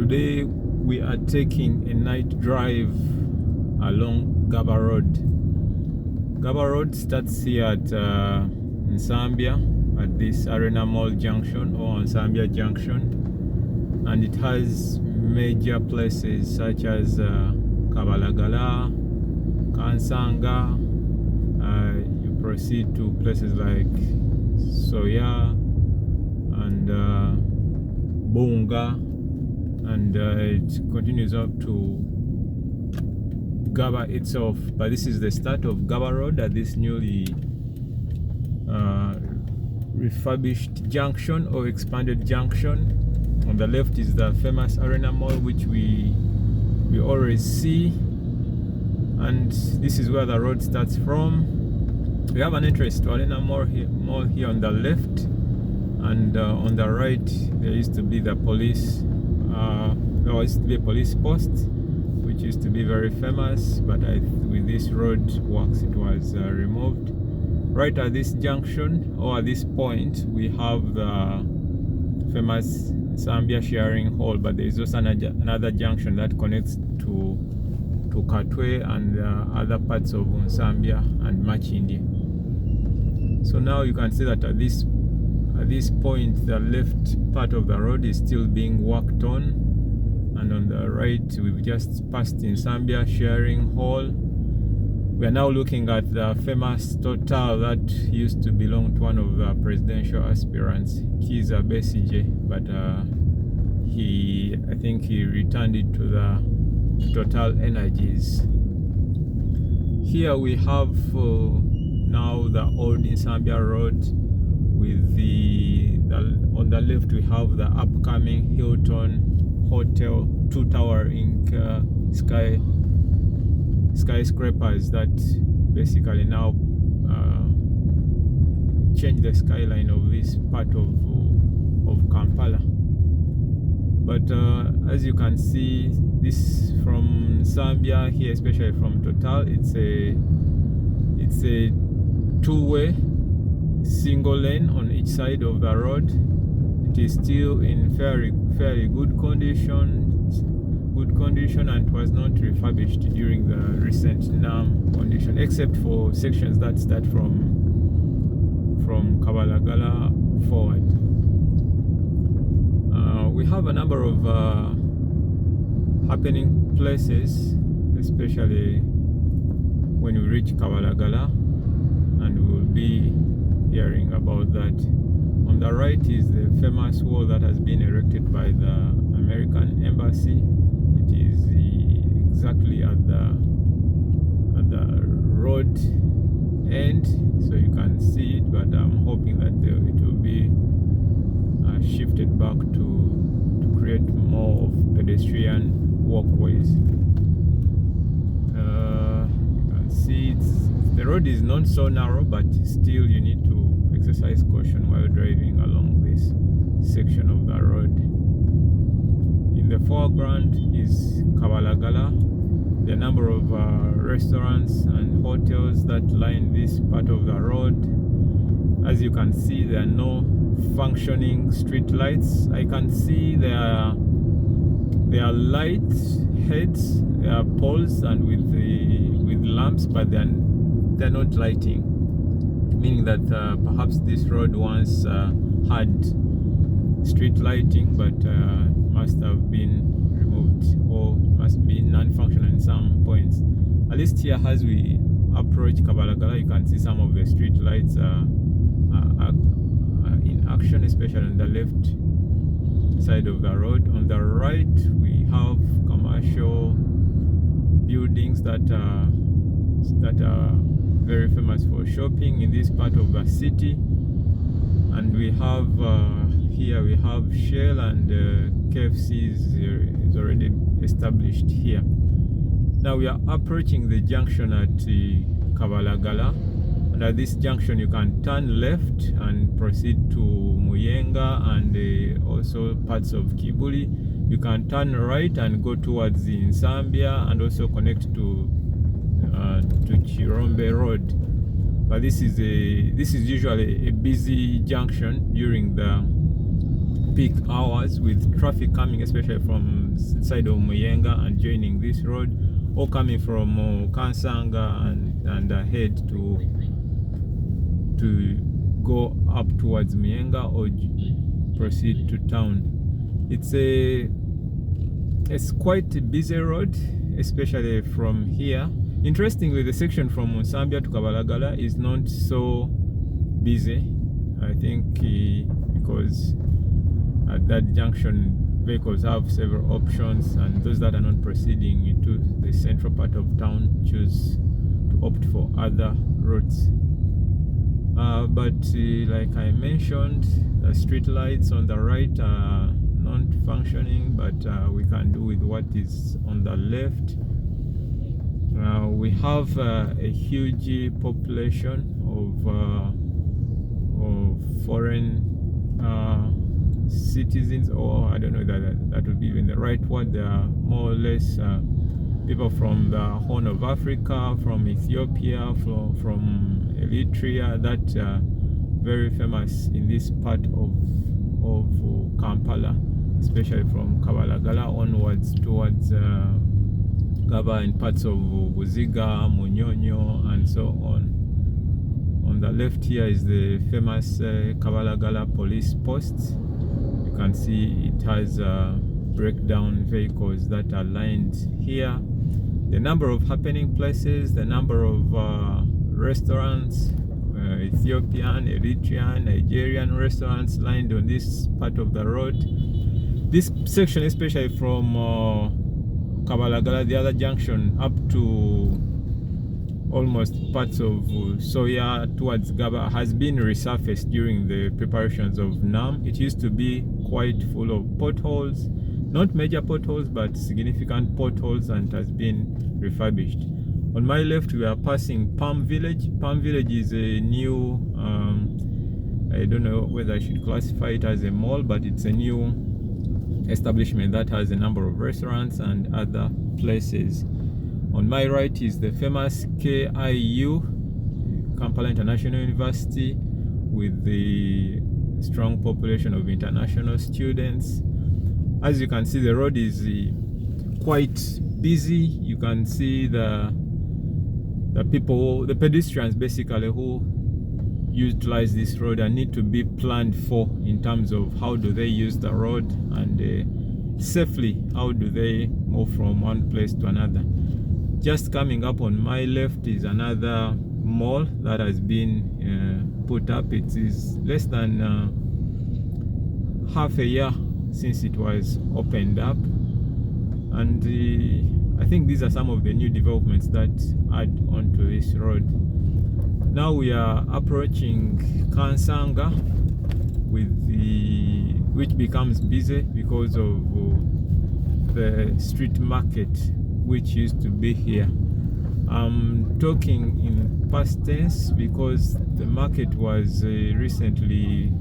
Today we are taking a night drive along Gaba Road. Gaba Road starts here at Nsambya at this Arena Mall junction or Nsambya junction, and it has major places such as Kabalagala, Kansanga. You proceed to places like Soya and Bunga, and it continues up to Gaba itself. But this is the start of Gaba Road at this newly refurbished junction or expanded junction. On the left is the famous Arena Mall, which we always see, and this is where the road starts from. We have an entrance to Arena Mall here on the left, and on the right there used to be the police. There used to be a police post, which used to be very famous, but with this road works it was removed. Right at this junction or at this point we have the famous Nsambya sharing hall, but there is also another junction that connects to Katwe and other parts of Nsambya and Machindi. So now you can see that at this point the left part of the road is still being worked on, and on the right we've just passed in Nsambya sharing hall. We are now looking at the famous Total that used to belong to one of the presidential aspirants, Kiza Besije, but I think he returned it to the Total Energies. Here we have now the old Nsambya Road, with on the left we have the upcoming Hilton Hotel, two-towering skyscrapers that basically now change the skyline of this part of Kampala. But as you can see, this from Nsambya here, especially from Total, it's a two-way single lane on each side of the road. It is still in fairly good condition, and was not refurbished during the recent NAM condition, except for sections that start from Kabalagala forward. We have a number of happening places, especially when we reach Kabalagala, and we will be hearing about that. On the right is the famous wall that has been erected by the American Embassy. It is exactly at the road end, so you can see it, but I'm hoping that it will be shifted back to create more of pedestrian walkways. You can see the road is not so narrow, but still you need to exercise caution while driving along this section of the road. In the foreground is Kabalagala. There are a number of restaurants and hotels that line this part of the road. As you can see, there are no functioning street lights. I can see there are light heads, there are poles and with lamps, but they're not lighting, meaning that perhaps this road once had street lighting, but must have been removed or must be non-functional in some points. At least here, as we approach Kabalagala, you can see some of the street lights in action, especially on the left side of the road. On the right we have commercial buildings that are very famous for shopping in this part of the city, and we have here we have Shell and KFC is already established here. Now we are approaching the junction at Kabalagala, and at this junction you can turn left and proceed to Muyenga and also parts of Kibuli. You can turn right and go towards the Nsambya and also connect to Chirombe Road. But this is usually a busy junction during the peak hours with traffic coming especially from side of Muyenga and joining this road, or coming from Kansanga and ahead to go up towards Muyenga or proceed to town. It's quite a busy road, especially from here. Interestingly, the section from Musambya to Kabalagala is not so busy. I think because at that junction vehicles have several options, and those that are not proceeding into the central part of town choose to opt for other routes. But like I mentioned, the street lights on the right are not functioning, but we can do with what is on the left. We have a huge population of foreign citizens, or I don't know that would be even the right word. There are more or less people from the Horn of Africa, from Ethiopia, from Eritrea, that very famous in this part of Kampala, especially from Kabalagala onwards towards Gaba and parts of Buziga, Munyonyo, and so on. On the left here is the famous Kabalagala police post. You can see it has breakdown vehicles that are lined here. The number of happening places, the number of restaurants, Ethiopian, Eritrean, Nigerian restaurants lined on this part of the road. This section, especially from Kabalagala, the other junction, up to almost parts of Soya towards Gaba, has been resurfaced during the preparations of NAM. It used to be quite full of potholes, not major potholes, but significant potholes, and has been refurbished. On my left, we are passing Palm Village. Palm Village is a new, I don't know whether I should classify it as a mall, but it's a new establishment that has a number of restaurants and other places. On my right is the famous KIU, Kampala International University, with the strong population of international students. As you can see, the road is quite busy. You can see the people, the pedestrians basically, who utilize this road and need to be planned for in terms of how do they use the road, and safely how do they move from one place to another. Just coming up on my left is another mall that has been put up. It is less than half a year since it was opened up, and I think these are some of the new developments that add onto this road. Now we are approaching Kansanga, which becomes busy because of the street market which used to be here. I'm talking in past tense because the market was recently,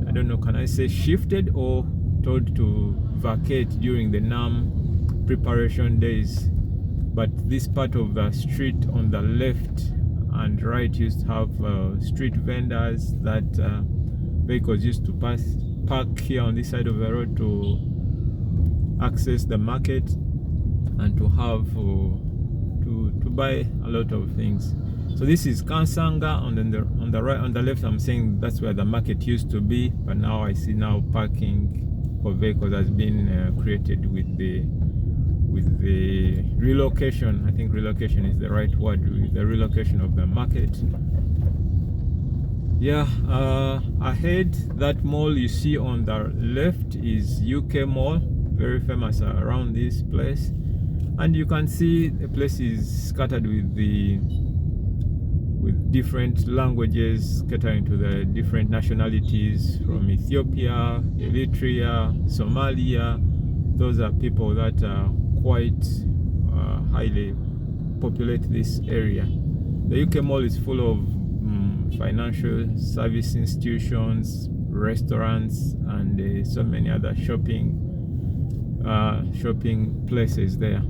I don't know, can I say shifted or told to vacate during the NAM preparation days. But this part of the street on the left and right used to have street vendors that vehicles used to park here on this side of the road to access the market and to have to buy a lot of things. So this is Kansanga, and then on the right, on the left, I'm saying that's where the market used to be, but now I see now parking for vehicles has been created with the relocation. I think relocation is the right word, with the relocation of the market. Yeah, ahead, that mall you see on the left is UK Mall, very famous around this place. And you can see the place is scattered with different languages, catering to the different nationalities from Ethiopia, Eritrea, Somalia. Those are people that are quite highly populate this area. The UK Mall is full of financial service institutions, restaurants, and so many other shopping places there.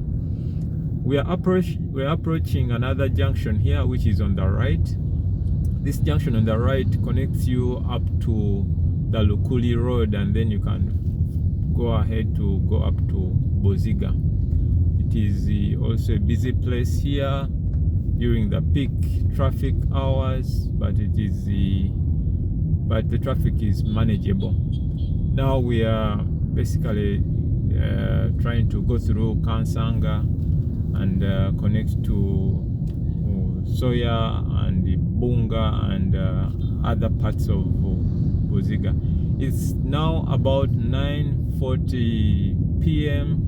We are approaching another junction here, which is on the right. This junction on the right connects you up to the Lukuli Road, and then you can go ahead to go up to Boziga. It is also a busy place here during the peak traffic hours, but but the traffic is manageable. Now we are basically trying to go through Kansanga and connect to Soya and Bunga and other parts of Boziga. It's now about 9:40 p.m.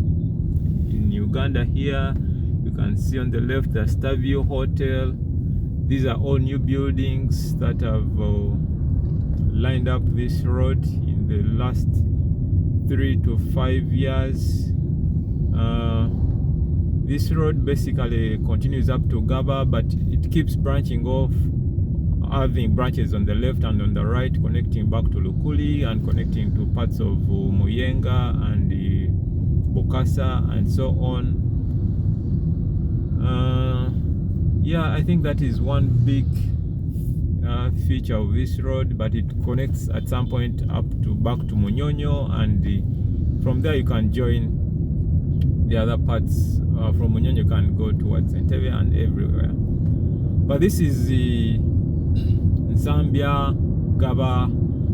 in Uganda here. You can see on the left the Starview Hotel. These are all new buildings that have lined up this road in the last 3 to 5 years. This road basically continues up to Gaba, but it keeps branching off, having branches on the left and on the right, connecting back to Lukuli and connecting to parts of Muyenga and Bokassa and so on. Yeah, I think that is one big feature of this road, but it connects at some point up to back to Munyonyo, and from there you can join the other parts. From Munyonyo you can go towards Entebbe and everywhere. But this is the Zambia Gaba,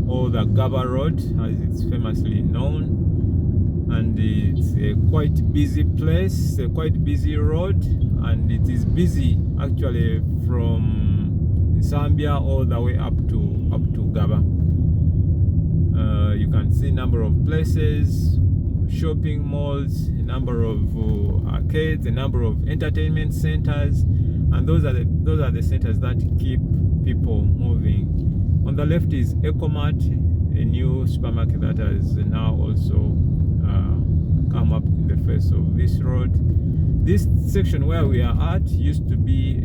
or the Gaba Road as it's famously known, and it's a quite busy place, a quite busy road, and it is busy actually from Zambia all the way up to Gaba. You can see a number of places, shopping malls, a number of arcades, a number of entertainment centers, and those are the centers that keep people moving. On the left is Ecomart, a new supermarket that has now also come up in the face of this road. This section where we are at used to be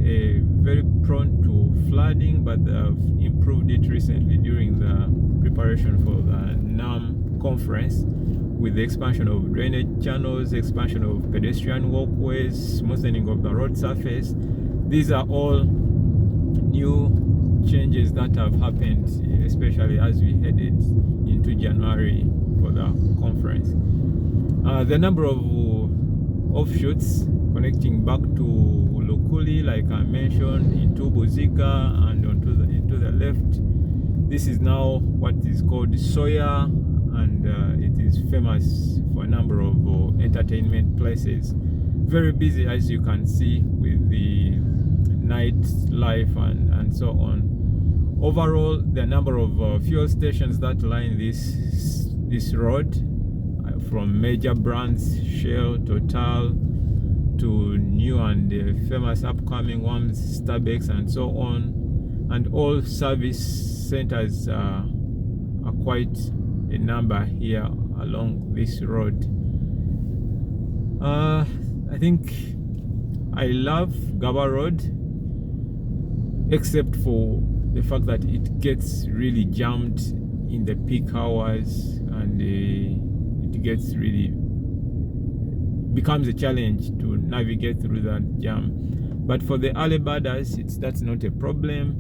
very prone to flooding, but they've improved it recently during the preparation for the NAM conference, with the expansion of drainage channels, expansion of pedestrian walkways, smoothing of the road surface. These are all new changes that have happened, especially as we headed into January for the conference. The number of offshoots connecting back to Lukuli, like I mentioned, into Boziga and into the left. This is now what is called Soya, and it is famous for a number of entertainment places. Very busy, as you can see, with the Nightlife and so on. Overall, the number of fuel stations that line this road, from major brands, Shell, Total, to new and famous upcoming ones, Starbucks and so on, and all service centers are quite a number here along this road. I think I love Gaba Road, except for the fact that it gets really jammed in the peak hours, and it gets really becomes a challenge to navigate through that jam. But for the early birders, that's not a problem,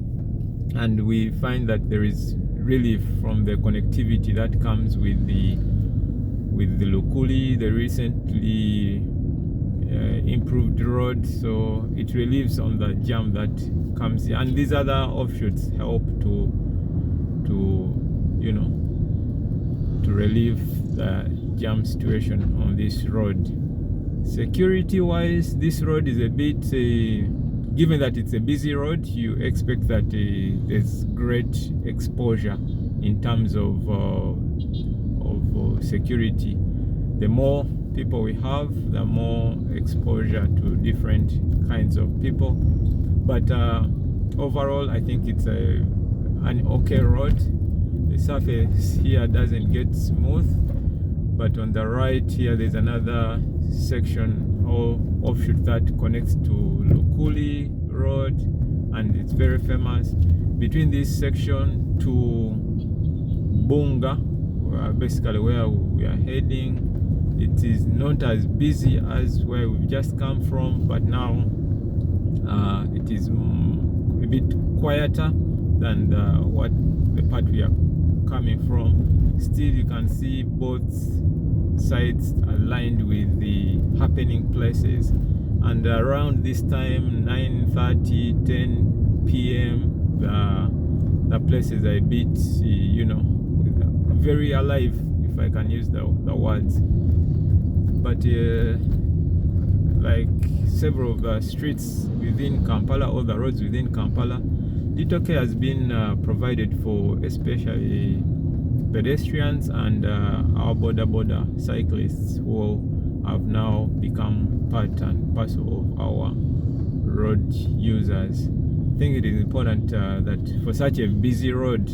and we find that there is relief from the connectivity that comes with the Lukuli, the recently improved road, so it relieves on the jam that comes here. And these other offshoots help to relieve the jam situation on this road. Security wise, this road is a bit given that it's a busy road, you expect that there's great exposure in terms of security. The more people we have, the more exposure to different kinds of people. But overall, I think it's an okay road. The surface here doesn't get smooth, but on the right here there's another section or offshoot that connects to Lukuli Road, and it's very famous. Between this section to Bunga, basically where we are heading, it is not as busy as where we've just come from, but now it is a bit quieter than the part we are coming from. Still, you can see both sides aligned with the happening places. And around this time, 9:30, 10 p.m., the places are a bit, very alive, if I can use the words. But like several of the streets within Kampala, or the roads within Kampala, little care has been provided for, especially pedestrians and our border cyclists, who have now become part and parcel of our road users. I think it is important that for such a busy road,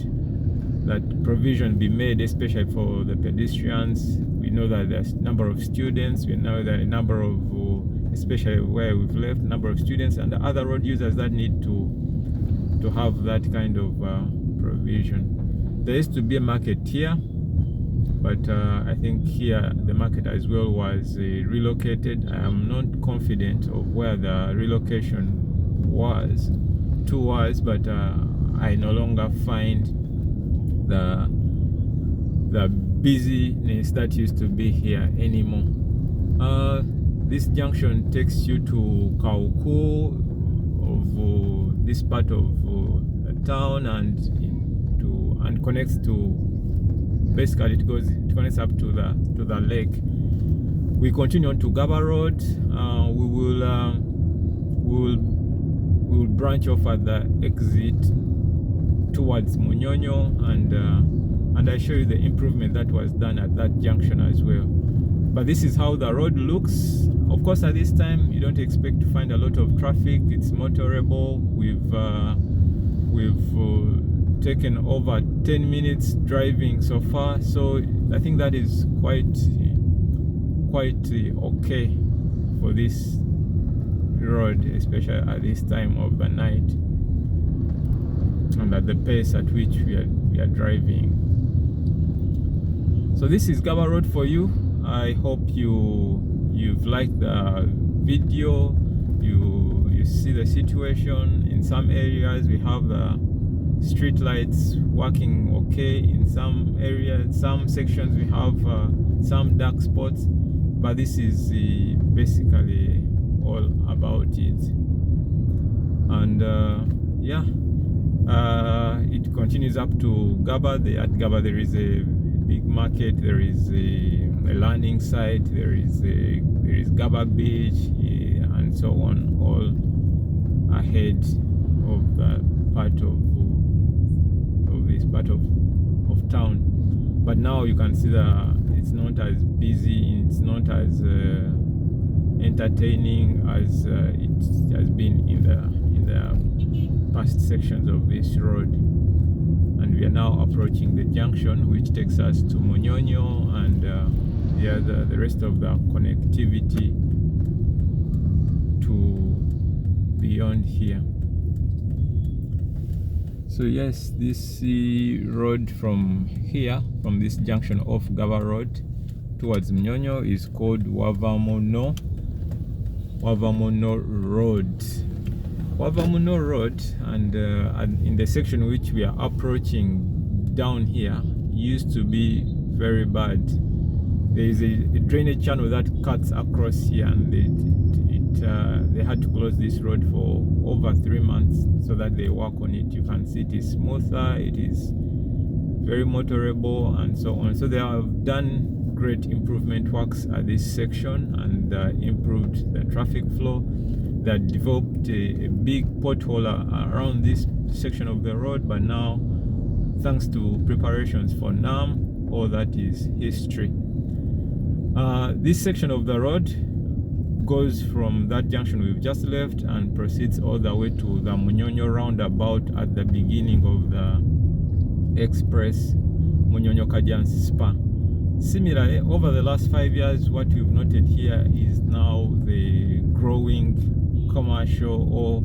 that provision be made, especially for the pedestrians. We know that there's a number of students, we know that a number of, especially where we've left, number of students and the other road users that need to have that kind of provision. There used to be a market here, but I think here the market as well was relocated. I am not confident of where the relocation was, but I no longer find the busyness that used to be here anymore. This junction takes you to Kauku of this part of the town, and connects to, basically it connects up to the lake. We continue on to Gaba Road. We will branch off at the exit towards Munyonyo, and I show you the improvement that was done at that junction as well. But this is how the road looks. Of course, at this time you don't expect to find a lot of traffic. It's motorable. We've taken over 10 minutes driving so far, so I think that is quite okay for this road, especially at this time of the night and at the pace at which we are driving. So this is Gaba Road for you. I hope you've liked the video. You see the situation. In some areas we have the street lights working okay. In some areas, some sections, we have some dark spots, but this is basically all about it. And it continues up to Gaba. At Gaba there is a big market, there is a landing site, there is Gaba Beach, and so on, all ahead of the part of this part of town. But now you can see that it's not as busy, it's not as entertaining as it has been in the past sections of this road. And we are now approaching the junction, which takes us to Munyonyo and the rest of the connectivity to beyond here. So yes, this road from here, from this junction off Gaba Road towards Munyonyo, is called Wavo Road. And in the section which we are approaching down here used to be very bad. There is a drainage channel that cuts across here, and they had to close this road for over 3 months so that they work on it. You can see it is smoother, it is very motorable, and so on. So they have done great improvement works at this section and improved the traffic flow. They developed a big pothole around this section of the road, but now, thanks to preparations for NAM, all that is history. This section of the road goes from that junction we've just left and proceeds all the way to the Munyonyo roundabout at the beginning of the express Munyonyo Kajansi Spa. Similarly, over the last 5 years, what we've noted here is now the growing commercial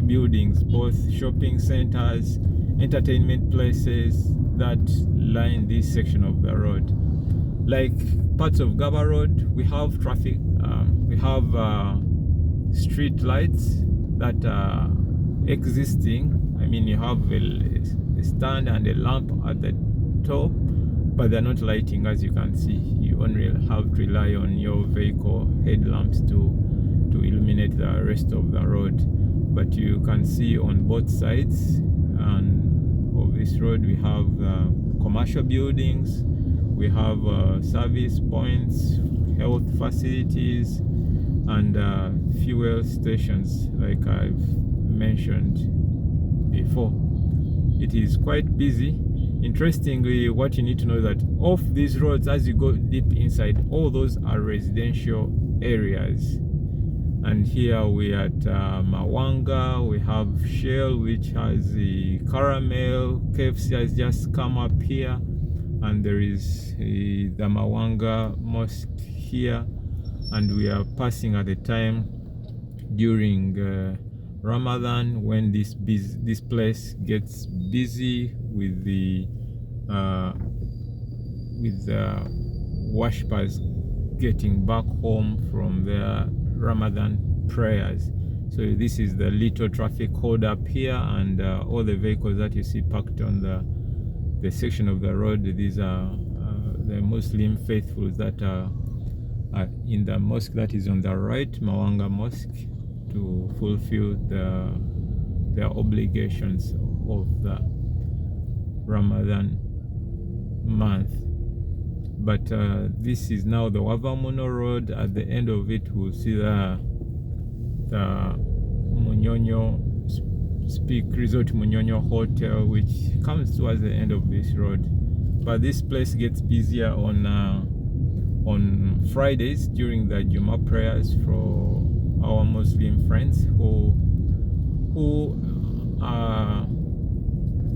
buildings, both shopping centers, entertainment places that line this section of the road. Like parts of Gaba Road, we have traffic, we have street lights that are existing. I mean, you have a a stand and a lamp at the top, but they're not lighting. As you can see, you only have to rely on your vehicle headlamps to illuminate the rest of the road. But you can see on both sides of this road we have commercial buildings, we have service points, health facilities, and fuel stations, like I've mentioned before. It is quite busy. Interestingly, what you need to know that off these roads, as you go deep inside, all those are residential areas. And here we are at Mawanga. We have Shell, which has the caramel. KFC has just come up here, and there is the Mawanga Mosque here, and we are passing at the time during Ramadan, when this place gets busy with the worshippers getting back home from their Ramadan prayers. So this is the little traffic hold up here, and all the vehicles that you see parked on the section of the road, these are the Muslim faithfuls that are in the mosque that is on the right, Mawanga Mosque, to fulfill their obligations of the Ramadan month. But this is now the Wavo and Munyonyo road. At the end of it, we'll see the Munyonyo Speak Resort Munyonyo Hotel, which comes towards the end of this road. But this place gets busier on Fridays during the Juma prayers for our Muslim friends who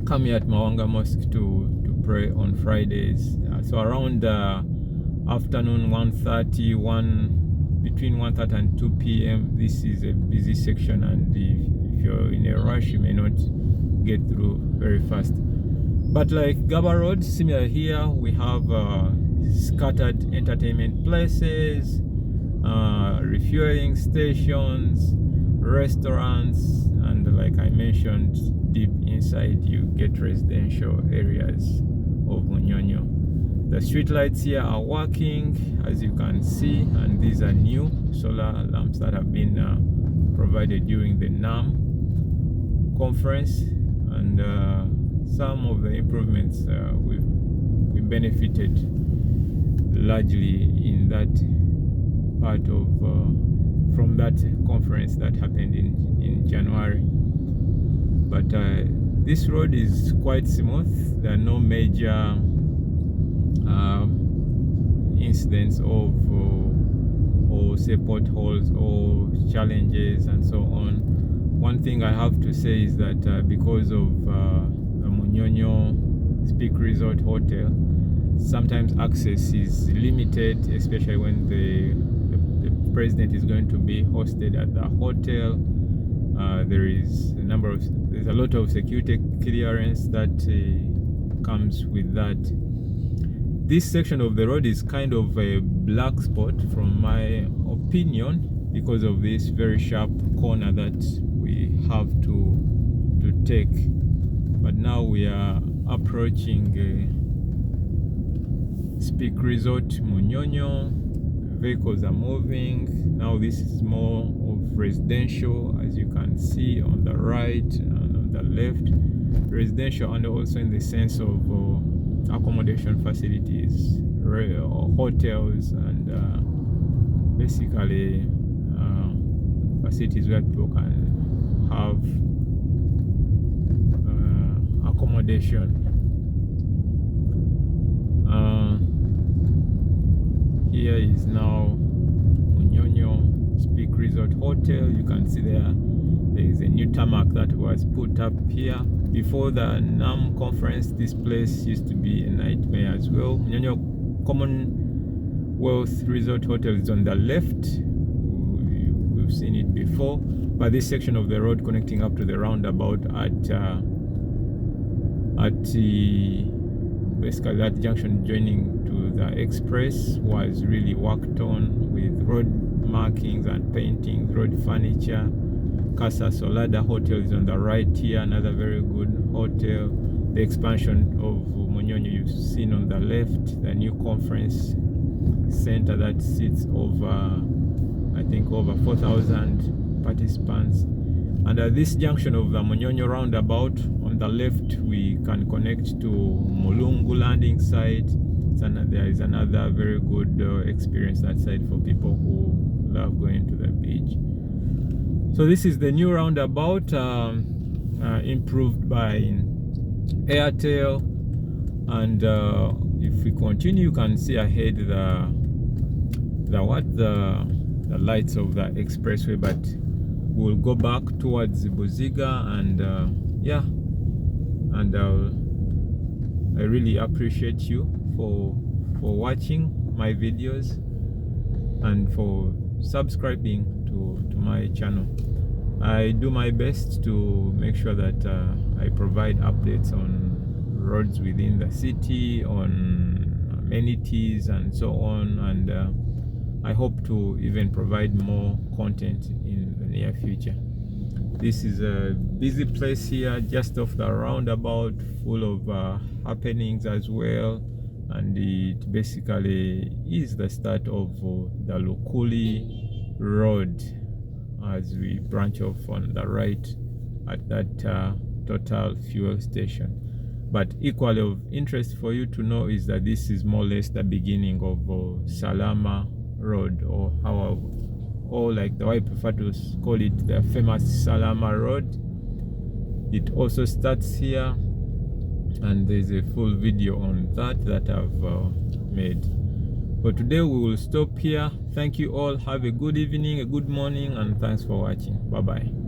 come here at Mawanga Mosque to pray on Fridays. So around afternoon 1:30, between 1:30 and 2 p.m. this is a busy section, and if you're in a rush, you may not get through very fast. But like Gaba Road, similar here, we have scattered entertainment places, refueling stations, restaurants, and like I mentioned, deep inside you get residential areas of Munyonyo. The street lights here are working, as you can see, and these are new solar lamps that have been provided during the NAM conference, and some of the improvements we benefited largely in that part of from that conference that happened in January. But this road is quite smooth. There are no major incidents of or say potholes or challenges and so on. One thing I have to say is that because of the Munyonyo Speak Resort Hotel, sometimes access is limited, especially when the president is going to be hosted at the hotel. There's a lot of security clearance that comes with that. This section of the road is kind of a black spot from my opinion, because of this very sharp corner that we have to take. But now we are approaching Speak Resort Munyonyo. Vehicles are moving. Now this is more of residential, as you can see on the right and on the left. Residential, and also in the sense of accommodation facilities, hotels, and basically facilities where people can have accommodation. Here is now Munyonyo Speak Resort Hotel. You can see there is a new tarmac that was put up here. Before the NAM conference, this place used to be a nightmare as well. Munyonyo Commonwealth Resort Hotel is on the left. We've seen it before. But this section of the road connecting up to the roundabout at the basically that junction joining to the express was really worked on with road markings and painting, road furniture. Casa Solada Hotel is on the right here, another very good hotel. the expansion of Munyonyo. You've seen on the left the new conference center that sits over, I think, over 4,000 participants. And at this junction of the Munyonyo roundabout, on the left we can connect to Mulungu landing site. There is another very good experience that side for people who love going to the beach. So this is the new roundabout, improved by Airtel, and if we continue, you can see ahead the lights of the expressway, but we'll go back towards Buziga, and I really appreciate you for watching my videos and for subscribing to my channel. I do my best to make sure that I provide updates on roads within the city, on amenities and so on, and I hope to even provide more content in the near future. This is a busy place here, just off the roundabout, full of happenings as well, and it basically is the start of the Lukuli Road as we branch off on the right at that Total fuel station. But equally of interest for you to know is that this is more or less the beginning of Salama Road, or like the way I prefer to call it, the famous Salama Road. It also starts here, and there's a full video on that I've made. For today we will stop here. Thank you all. Have a good evening, a good morning, and thanks for watching. Bye bye.